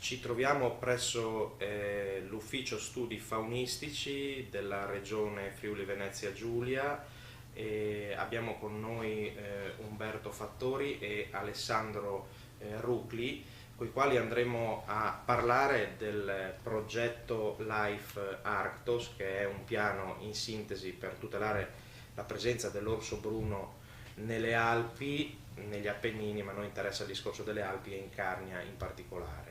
Ci troviamo presso l'ufficio studi faunistici della regione Friuli Venezia Giulia e abbiamo con noi Umberto Fattori e Alessandro Rucli, con i quali andremo a parlare del progetto Life Arctos, che è un piano in sintesi per tutelare la presenza dell'orso bruno nelle Alpi, negli Appennini, ma a noi interessa il discorso delle Alpi e in Carnia in particolare.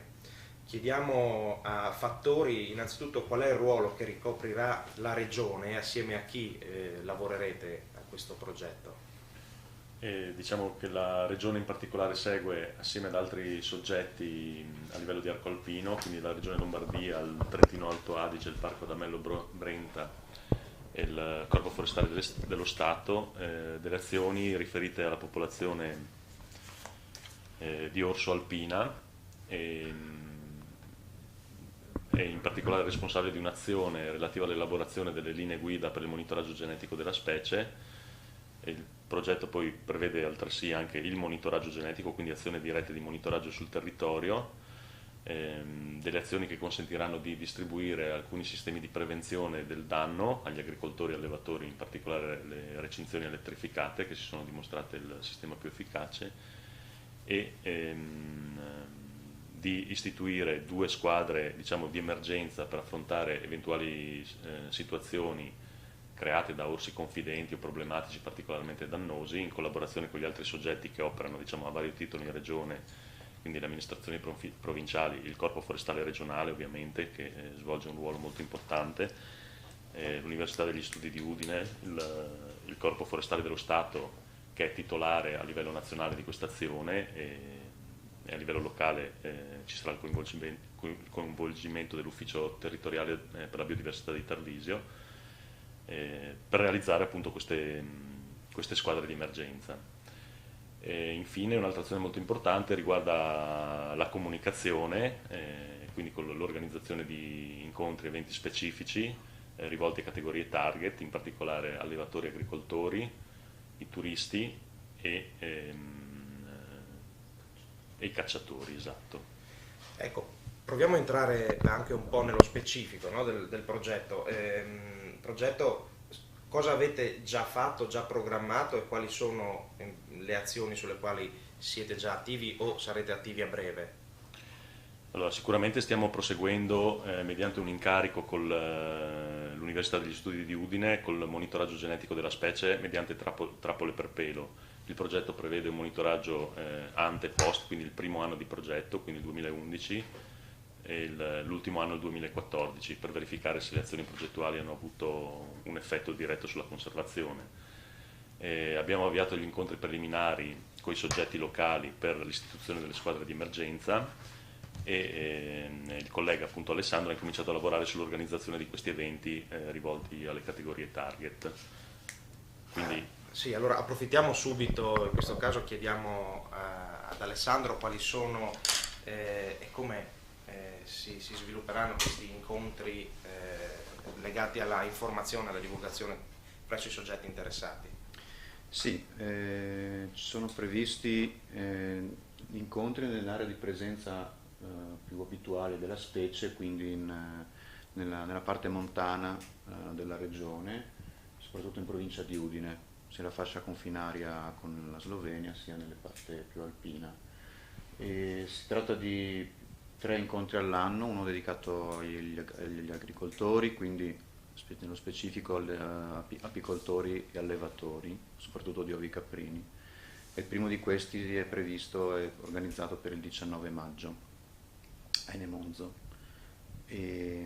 Chiediamo a Fattori innanzitutto qual è il ruolo che ricoprirà la Regione e assieme a chi lavorerete a questo progetto. Diciamo che la Regione in particolare segue, assieme ad altri soggetti a livello di arco alpino, quindi la Regione Lombardia, il Trentino Alto Adige, il Parco Adamello Brenta e il Corpo Forestale dello Stato, delle azioni riferite alla popolazione di orso alpina e è in particolare responsabile di un'azione relativa all'elaborazione delle linee guida per il monitoraggio genetico della specie. E il progetto poi prevede altresì anche il monitoraggio genetico, quindi azioni dirette di monitoraggio sul territorio, delle azioni che consentiranno di distribuire alcuni sistemi di prevenzione del danno agli agricoltori e allevatori, in particolare le recinzioni elettrificate che si sono dimostrate il sistema più efficace, e di istituire due squadre, diciamo, di emergenza per affrontare eventuali situazioni create da orsi confidenti o problematici particolarmente dannosi, in collaborazione con gli altri soggetti che operano, diciamo, a vario titolo in regione, quindi le amministrazioni provinciali, il Corpo Forestale regionale ovviamente, che svolge un ruolo molto importante, l'Università degli Studi di Udine, il Corpo Forestale dello Stato, che è titolare a livello nazionale di questa azione, e a livello locale ci sarà il coinvolgimento dell'ufficio territoriale per la biodiversità di Tarvisio, per realizzare appunto queste squadre di emergenza. E infine un'altra azione molto importante riguarda la comunicazione, quindi con l'organizzazione di incontri, eventi specifici rivolti a categorie target, in particolare allevatori e agricoltori, i turisti e i cacciatori, esatto. Ecco, proviamo a entrare anche un po' nello specifico, no, del progetto. Progetto, cosa avete già fatto, già programmato e quali sono le azioni sulle quali siete già attivi o sarete attivi a breve? Allora, sicuramente stiamo proseguendo mediante un incarico con l'Università degli Studi di Udine col monitoraggio genetico della specie mediante trappole per pelo. Il progetto prevede un monitoraggio ante e post, quindi il primo anno di progetto, quindi il 2011, e l'ultimo anno il 2014, per verificare se le azioni progettuali hanno avuto un effetto diretto sulla conservazione. Abbiamo avviato gli incontri preliminari con i soggetti locali per l'istituzione delle squadre di emergenza e il collega, appunto, Alessandro, ha incominciato a lavorare sull'organizzazione di questi eventi rivolti alle categorie target. Quindi Sì, allora approfittiamo subito, in questo caso chiediamo ad Alessandro quali sono e come si svilupperanno questi incontri legati alla informazione, alla divulgazione presso i soggetti interessati. Sì, ci sono previsti incontri nell'area di presenza più abituale della specie, quindi nella parte montana della regione, soprattutto in provincia di Udine, sia la fascia confinaria con la Slovenia sia nelle parte più alpina. E si tratta di 3 incontri all'anno, uno dedicato agli agricoltori, quindi nello specifico apicoltori e allevatori, soprattutto di ovi caprini. E il primo di questi è previsto e organizzato per il 19 maggio a Enemonzo. E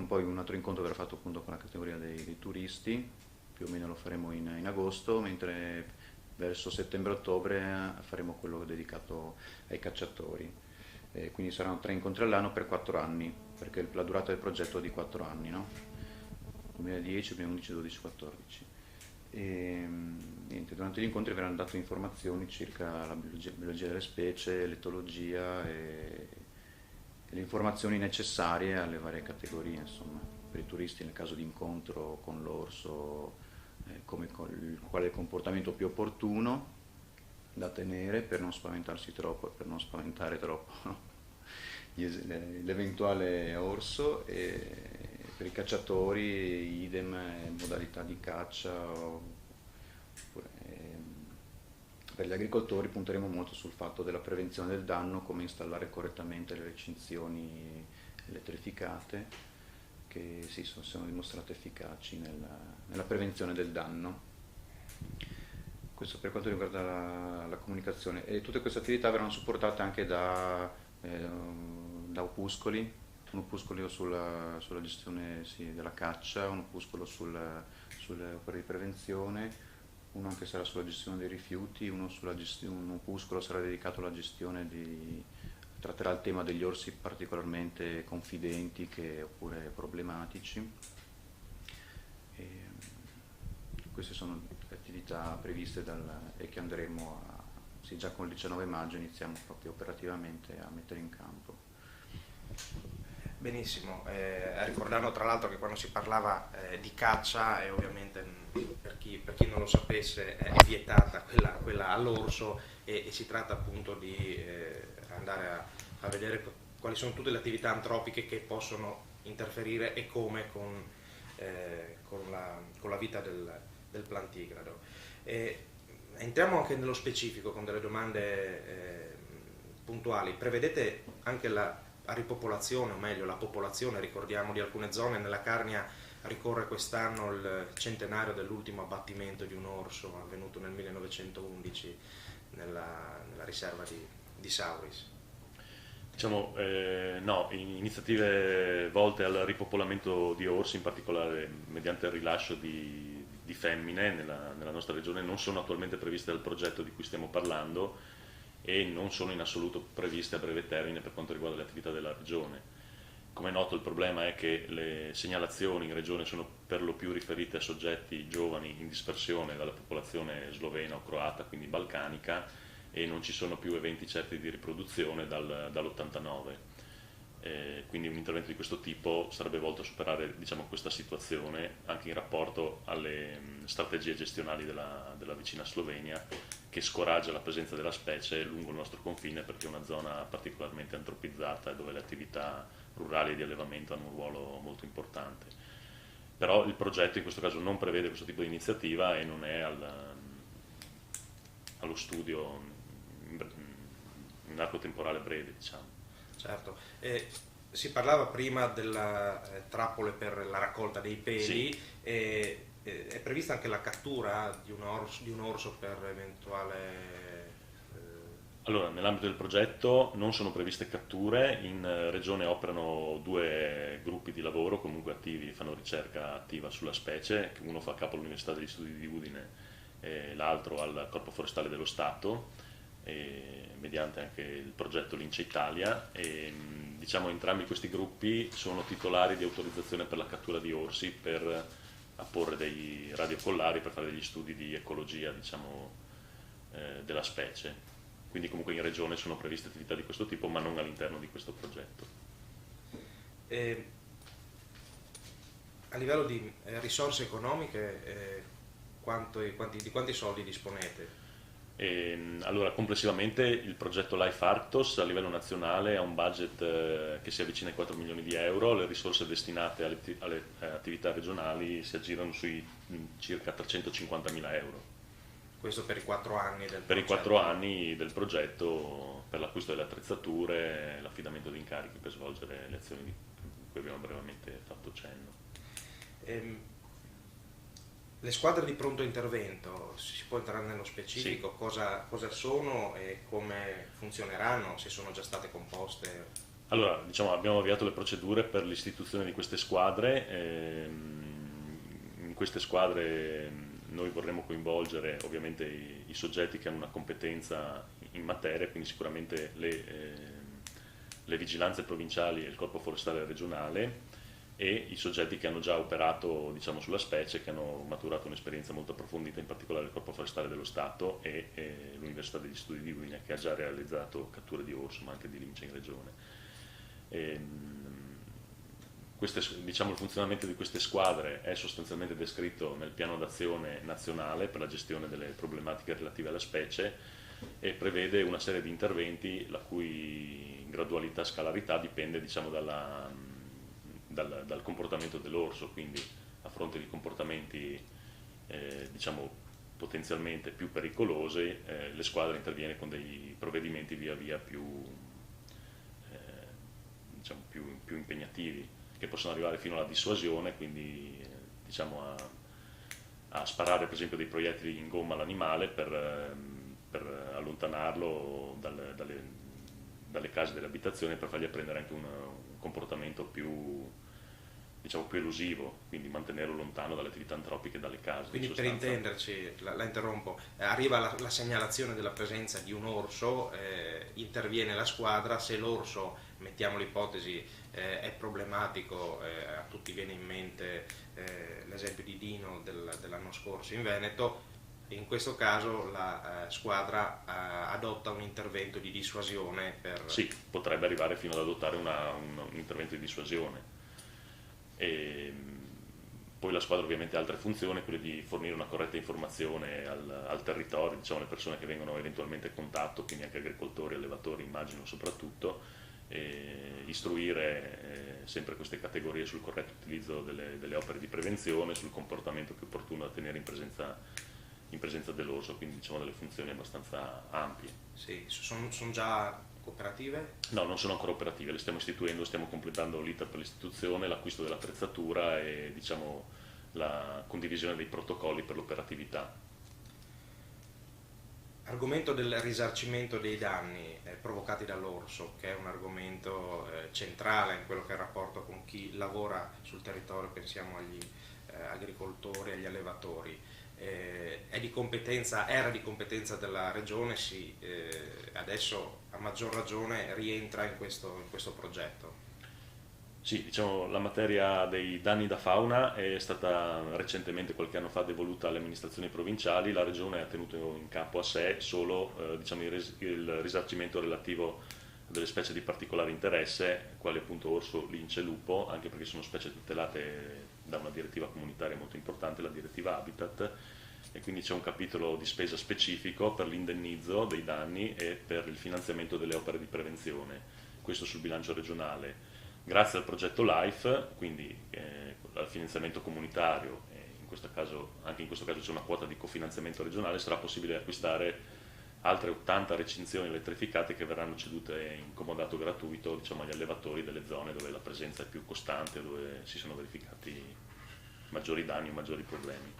poi un altro incontro verrà fatto appunto con la categoria dei turisti, più o meno lo faremo in agosto, mentre verso settembre-ottobre faremo quello dedicato ai cacciatori. Quindi saranno 3 incontri all'anno per 4 anni, perché la durata del progetto è di 4 anni, no? 2010, 2011, 12, 14. Niente, durante gli incontri verranno date informazioni circa la biologia delle specie, l'etologia e le informazioni necessarie alle varie categorie, insomma, per i turisti nel caso di incontro con l'orso, qual è il comportamento più opportuno da tenere per non spaventarsi troppo e per non spaventare troppo, no? l'eventuale orso, e per i cacciatori idem, modalità di caccia, per gli agricoltori punteremo molto sul fatto della prevenzione del danno, come installare correttamente le recinzioni elettrificate, che sì, sono dimostrate efficaci nella prevenzione del danno. Questo per quanto riguarda la comunicazione, e tutte queste attività verranno supportate anche da opuscoli, un opuscolo sulla gestione della caccia, un opuscolo sulle opere di prevenzione, uno anche sarà sulla gestione dei rifiuti, un opuscolo sarà dedicato alla gestione tratterà il tema degli orsi particolarmente confidenti oppure problematici. Queste sono le attività previste e che andremo già con il 19 maggio iniziamo proprio operativamente a mettere in campo. Benissimo, ricordando tra l'altro che quando si parlava di caccia, e ovviamente per chi non lo sapesse è vietata quella all'orso, e si tratta appunto di andare a vedere quali sono tutte le attività antropiche che possono interferire e come con la vita del plantigrado. Entriamo anche nello specifico con delle domande puntuali. Prevedete anche la ripopolazione, o meglio la popolazione, ricordiamo di alcune zone, nella Carnia ricorre quest'anno il centenario dell'ultimo abbattimento di un orso avvenuto nel 1911 nella riserva di Sauris. Diciamo, no, iniziative volte al ripopolamento di orsi, in particolare mediante il rilascio di femmine nella nostra regione, non sono attualmente previste dal progetto di cui stiamo parlando, e non sono in assoluto previste a breve termine per quanto riguarda le attività della regione. Come è noto, il problema è che le segnalazioni in regione sono per lo più riferite a soggetti giovani in dispersione dalla popolazione slovena o croata, quindi balcanica, e non ci sono più eventi certi di riproduzione dall'89. Quindi un intervento di questo tipo sarebbe volto a superare, diciamo, questa situazione anche in rapporto alle strategie gestionali della vicina Slovenia, che scoraggia la presenza della specie lungo il nostro confine, perché è una zona particolarmente antropizzata e dove le attività rurali e di allevamento hanno un ruolo molto importante. Però il progetto in questo caso non prevede questo tipo di iniziativa e non è allo studio in arco temporale breve, diciamo. Certo, si parlava prima della trappole per la raccolta dei peli, Sì. È prevista anche la cattura di un orso per eventuale... Allora, nell'ambito del progetto non sono previste catture, in regione operano 2 gruppi di lavoro comunque attivi, fanno ricerca attiva sulla specie, uno fa capo all'Università degli Studi di Udine e l'altro al Corpo Forestale dello Stato, mediante anche il progetto Lince Italia, e diciamo entrambi questi gruppi sono titolari di autorizzazione per la cattura di orsi, per apporre dei radiocollari, per fare degli studi di ecologia, diciamo, della specie. Quindi comunque in regione sono previste attività di questo tipo, ma non all'interno di questo progetto. A livello di risorse economiche, di quanti soldi disponete? Allora, complessivamente il progetto Life Arctos a livello nazionale ha un budget che si avvicina ai 4 milioni di euro, le risorse destinate alle attività regionali si aggirano sui circa 350.000 euro. Questo per i 4 anni del progetto? Per i 4 anni del progetto, per l'acquisto delle attrezzature e l'affidamento di incarichi per svolgere le azioni di cui abbiamo brevemente fatto cenno. Le squadre di pronto intervento, si può entrare nello specifico? Sì. Cosa sono e come funzioneranno, se sono già state composte? Allora, diciamo, abbiamo avviato le procedure per l'istituzione di queste squadre. In queste squadre noi vorremmo coinvolgere ovviamente i soggetti che hanno una competenza in materia, quindi sicuramente le vigilanze provinciali e il corpo forestale regionale, e i soggetti che hanno già operato, diciamo, sulla specie, che hanno maturato un'esperienza molto approfondita, in particolare il Corpo Forestale dello Stato e l'Università degli Studi di Udine, che ha già realizzato catture di orso, ma anche di lince in regione. Diciamo, il funzionamento di queste squadre è sostanzialmente descritto nel piano d'azione nazionale per la gestione delle problematiche relative alla specie, e prevede una serie di interventi la cui gradualità, scalarità dipende, diciamo, dal comportamento dell'orso, quindi a fronte di comportamenti diciamo potenzialmente più pericolosi, le squadre interviene con dei provvedimenti via via diciamo, più impegnativi, che possono arrivare fino alla dissuasione, quindi diciamo a sparare per esempio dei proiettili in gomma all'animale per allontanarlo dalle case delle abitazioni, per fargli apprendere anche un comportamento diciamo più elusivo, quindi mantenerlo lontano dalle attività antropiche e dalle case. Quindi per intenderci, la interrompo, arriva la segnalazione della presenza di un orso, interviene la squadra, se l'orso, mettiamo l'ipotesi, è problematico, a tutti viene in mente l'esempio di Dino dell'anno scorso in Veneto, in questo caso la squadra adotta un intervento di dissuasione Sì, potrebbe arrivare fino ad adottare un intervento di dissuasione. E poi la squadra ovviamente ha altre funzioni, quelle di fornire una corretta informazione al territorio, diciamo, le persone che vengono eventualmente in contatto, quindi anche agricoltori, allevatori immagino soprattutto, e istruire sempre queste categorie sul corretto utilizzo delle opere di prevenzione, sul comportamento più opportuno da tenere in presenza dell'orso, quindi diciamo delle funzioni abbastanza ampie. Sì, sono già cooperative? No, non sono ancora operative, le stiamo istituendo, stiamo completando l'iter per l'istituzione, l'acquisto dell'attrezzatura e diciamo la condivisione dei protocolli per l'operatività. Argomento del risarcimento dei danni provocati dall'orso, che è un argomento centrale in quello che è il rapporto con chi lavora sul territorio, pensiamo agli agricoltori, agli allevatori. Era di competenza della regione, sì, adesso a maggior ragione rientra in questo progetto. Sì, diciamo la materia dei danni da fauna è stata recentemente, qualche anno fa, devoluta alle amministrazioni provinciali. La regione ha tenuto in capo a sé solo diciamo, il risarcimento relativo a delle specie di particolare interesse, quali appunto orso, lince e lupo, anche perché sono specie tutelate da una direttiva comunitaria molto importante, la direttiva Habitat, e quindi c'è un capitolo di spesa specifico per l'indennizzo dei danni e per il finanziamento delle opere di prevenzione, questo sul bilancio regionale. Grazie al progetto LIFE, quindi al finanziamento comunitario, anche in questo caso c'è una quota di cofinanziamento regionale, sarà possibile acquistare altre 80 recinzioni elettrificate che verranno cedute in comodato gratuito, diciamo, agli allevatori delle zone dove la presenza è più costante, dove si sono verificati maggiori danni o maggiori problemi.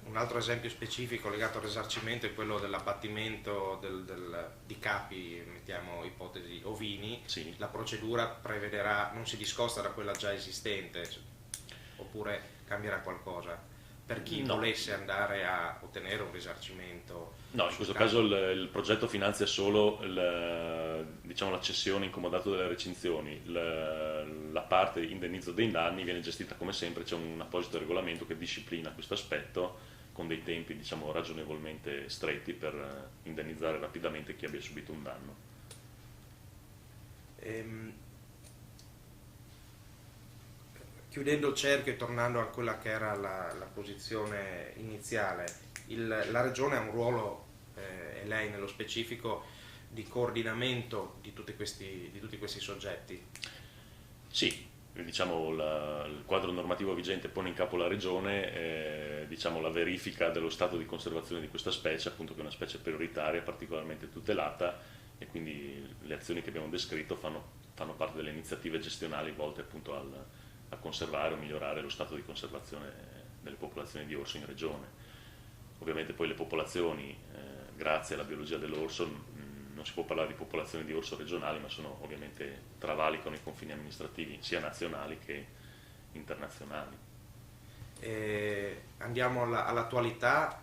Un altro esempio specifico legato al risarcimento è quello dell'abbattimento di capi, mettiamo ipotesi ovini. Sì. La procedura prevederà, non si discosta da quella già esistente, oppure cambierà qualcosa per chi volesse andare a ottenere un risarcimento? No, in questo caso il progetto finanzia solo diciamo, la cessione in comodato delle recinzioni. La parte indennizzo dei danni viene gestita come sempre, c'è un apposito regolamento che disciplina questo aspetto con dei tempi, diciamo, ragionevolmente stretti per indennizzare rapidamente chi abbia subito un danno. Chiudendo il cerchio e tornando a quella che era la posizione iniziale, la Regione ha un ruolo, e lei nello specifico, di coordinamento di tutti questi soggetti? Sì, diciamo il quadro normativo vigente pone in capo la Regione diciamo, la verifica dello stato di conservazione di questa specie, appunto che è una specie prioritaria, particolarmente tutelata, e quindi le azioni che abbiamo descritto fanno parte delle iniziative gestionali volte appunto a conservare o migliorare lo stato di conservazione delle popolazioni di orso in regione. Ovviamente poi le popolazioni, grazie alla biologia dell'orso, non si può parlare di popolazioni di orso regionali, ma sono ovviamente travalicano i confini amministrativi sia nazionali che internazionali. Andiamo all'attualità,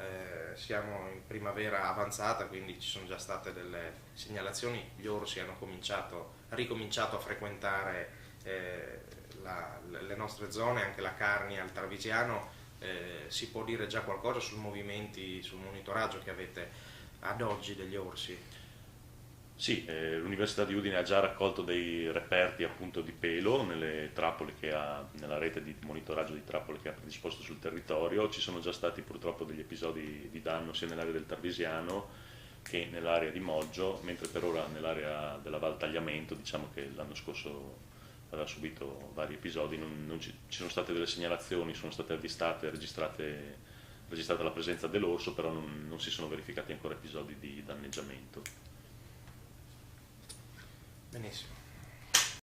siamo in primavera avanzata, quindi ci sono già state delle segnalazioni, gli orsi hanno ricominciato a frequentare le nostre zone, anche la Carnia, il Tarvisiano. Si può dire già qualcosa sul monitoraggio che avete ad oggi degli orsi? Sì, l'Università di Udine ha già raccolto dei reperti appunto di pelo nelle trappole nella rete di monitoraggio di trappole che ha predisposto sul territorio. Ci sono già stati purtroppo degli episodi di danno sia nell'area del Tarvisiano che nell'area di Moggio, mentre per ora nell'area della Val Tagliamento, diciamo che l'anno scorso aveva subito vari episodi, ci sono state delle segnalazioni, sono state avvistate, registrata la presenza dell'orso, però non si sono verificati ancora episodi di danneggiamento. Benissimo.